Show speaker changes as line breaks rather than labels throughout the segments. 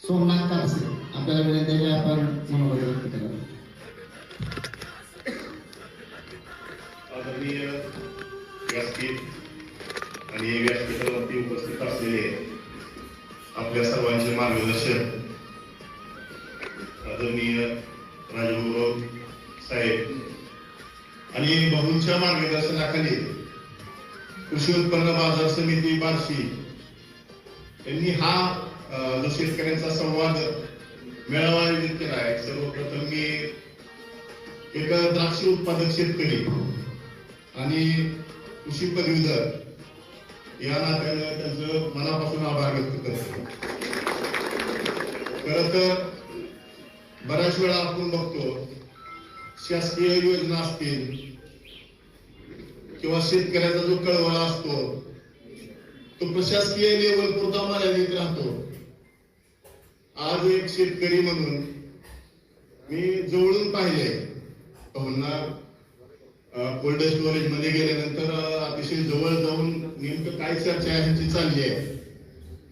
सोमनाथ कापसे आपल्याला विनंती आहे की आपण मनोगत व्यक्त करावं.
आदरणीय व्यासपीठ आणि व्यासपीठावरती उपस्थित असलेले आपल्या सर्वांचे मार्गदर्शक आदरणीय राजगुरू साहेब आणि बहुंच्या मार्गदर्शनाखाली कृषी उत्पन्न बाजार समिती बार्शी यांनी हा जो शेतकऱ्यांचा संवाद मेळावा आयोजित केला आहे. सर्वप्रथम मी एक द्राक्ष उत्पादक शेतकरी आणि कृषी पदवीधर या नात्यानं त्यांचं मनापासून आभार व्यक्त करतो. खरं तर बऱ्याच वेळा आपण बघतो शासकीय योजना असतील किंवा शेतकऱ्याचा जो कळवळा असतो तो प्रशासकीय लेवल पुरता मर्यादित राहतो. आज एक शेतकरी म्हणून मी जवळून पाहिले कोल्ड स्टोरेज मध्ये गेल्यानंतर अतिशय जवळ जाऊन नेमकं काय चर्चा ह्यांची चालली आहे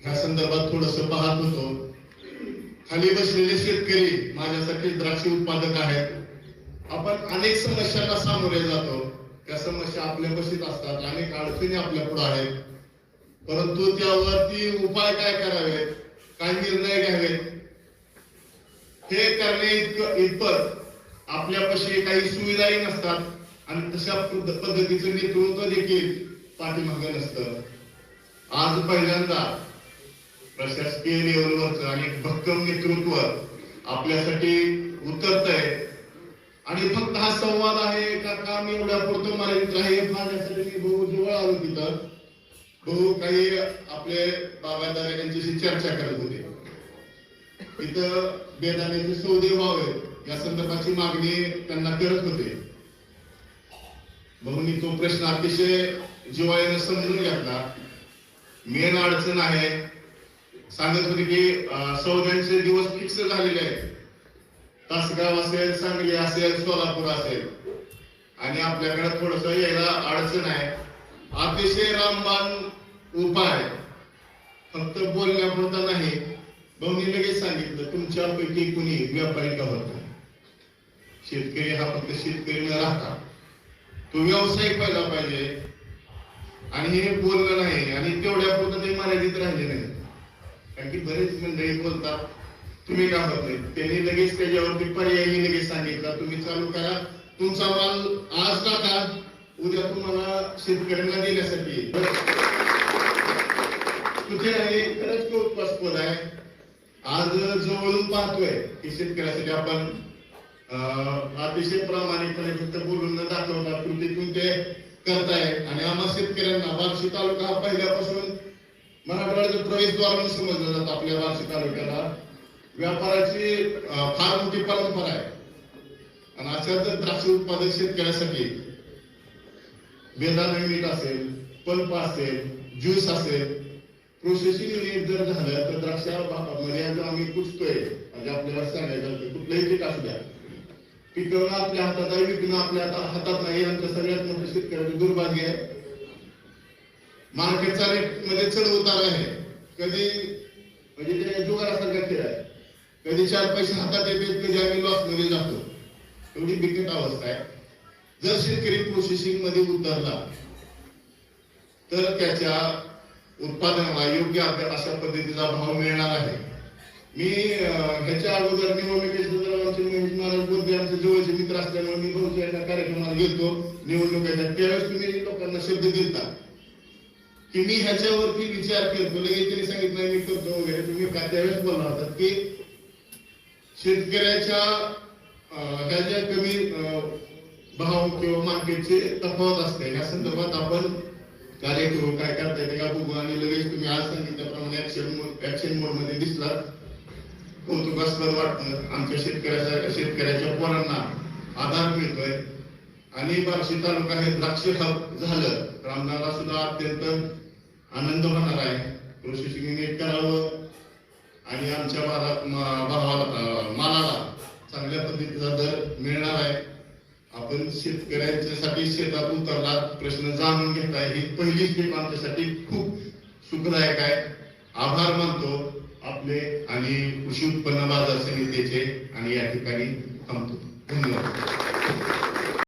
ह्या संदर्भात थोडस पाहत होतो. खाली बसलेले शेतकरी माझ्यासाठी द्राक्ष उत्पादक आहेत. आपण अनेक समस्यांना सामोरे जातो. त्या समस्या आपल्या बशीत असतात, अनेक अडचणी आपल्या पुढे आहेत. परंतु त्यावरती उपाय काय करावेत, काय निर्णय घ्यावेत हे करणे इतपत आपल्यापाशी काही सुविधाही नसतात आणि तशा पद्धतीचं नेतृत्व देखील पाठीमागे नसतं. आज पहिल्यांदा प्रशासकीय लेवलवरचं आणि भक्कम नेतृत्व आपल्यासाठी उतरतंय आणि फक्त हा संवाद आहे का काम एवढ्या पुरतं मर्यादित आहे माझ्यासाठी मी बहु जवळ आलो तिथं. बहु काही आपले बागायतदार यांच्याशी चर्चा करत होते. तिथं बेदाण्याचे सौदे व्हावे या संदर्भाची मागणी त्यांना करत होते. बहुनी तो प्रश्न अतिशय जिव्हाळ्याने समजून घेतला. मेन अडचण आहे सांगत होते की सौद्यांचे दिवस फिक्स झालेले आहेत. तासगाव असेल, सांगली असेल, सोलापूर असेल आणि आपल्याकडे थोडस यायला अडचण आहे. अतिशय रामबाण उपाय फक्त बोलण्यापुरता नाही. भाऊनी लगेच सांगितलं तुमच्यापैकी कुणी व्यापारी का होत नाही. शेतकरी हा फक्त शेतकरी न राहता तो व्यावसायिक व्हायला पाहिजे आणि हे बोलणं नाही आणि तेवढ्या पुरतं ते मर्यादित राहिले नाही. कारण की बरेच मंडळी बोलतात तुम्ही का होत नाही. त्यांनी लगेच त्याच्यावरती पर्यायी लगेच सांगितलं तुम्ही चालू करा, तुमचा माल आज टाका, उद्या तुम्हाला शेतकऱ्यांना देण्यासाठी. कुठे आहे खरंच कौतुकास्पद आहे. आज जवळून पाहतोय की शेतकऱ्यासाठी आपण अतिशय प्रामाणिकपणे फक्त बोलून न दाखवता कृतीतून ते करताय. आणि आम्हा शेतकऱ्यांना बार्शी तालुका हा पहिल्यापासून मराठवाड्याचं प्रवेशद्वार म्हणून समजलं जातं. आपल्या बार्शी तालुक्याला व्यापाराची फार मोठी परंपरा आहे आणि अशाच द्राक्ष उत्पादक शेतकऱ्यासाठी बेदाणा मीठ असेल, पल्प असेल, ज्यूस असेल, प्रोसेसिंग युनिट जर झालं तर द्राक्षामध्ये आम्ही कुठतोय म्हणजे आपल्याला सांगायचं कुठलंही पीक असू द्या पिकवणं आपल्या हातात आहे, विकणं आपल्या हातात नाही. आमचं सगळ्यात मोठं शेतकऱ्याचं दुर्भाग्य आहे. मार्केटचा रेट मध्ये चढ उतार आहे. कधी म्हणजे ते जुगारासारखा खेळ आहे. कधी 4 पैसे हातात येतात, कधी आम्ही लॉस मध्ये जातो. एवढी बिकट अवस्था आहे. जर शेतकरी प्रोसेसिंग मध्ये उतरला तर त्याच्या उत्पादनाला योग्य अशा पद्धतीचा भाव मिळणार आहे. मी ह्याच्या अगोदर निवडणुकीचे महाराज बोलते आमचे जवळचे मित्र असल्यामुळे मी बहुतेक कार्यक्रमाला गेलो निवडणुकीच्या. त्यावेळेस तुम्ही लोकांना शब्द दिलता की मी ह्याच्यावरती विचार करतो. लगेच त्यांनी सांगितलं मी करतो वगैरे. तुम्ही त्यावेळेस बोलला होता की शेतकऱ्याच्या ह्याच्या कमी भाव किंवा मार्केटचे तफावत असते. या संदर्भात आपण कार्य करू. काय करता येते का बघू. आणि लगेच तुम्ही आज सांगितल्याप्रमाणे ऍक्शन मोड मध्ये दिसला. कौतुकास्पद वाटतं. आमच्या शेतकऱ्याच्या पोरांना आधार मिळतोय आणि बार्शी तालुका हे द्राक्ष हब झालं तर आम्हाला सुद्धा अत्यंत आनंद होणार आहे. प्रोसेसिंग युनिट करावं आणि आमच्या मालाला चांगल्या पद्धतीचा दर मिळणार आहे. आपण शेतकऱ्यांच्यासाठी शेतात उतरला, प्रश्न जाणून घेताय, ही पहिली स्टेप आमच्यासाठी खूप सुखदायक आहे. आभार मानतो. आपले आणि कृषी उत्पन्न बाजार समितीचे आणि या ठिकाणी थांबतो. धन्यवाद.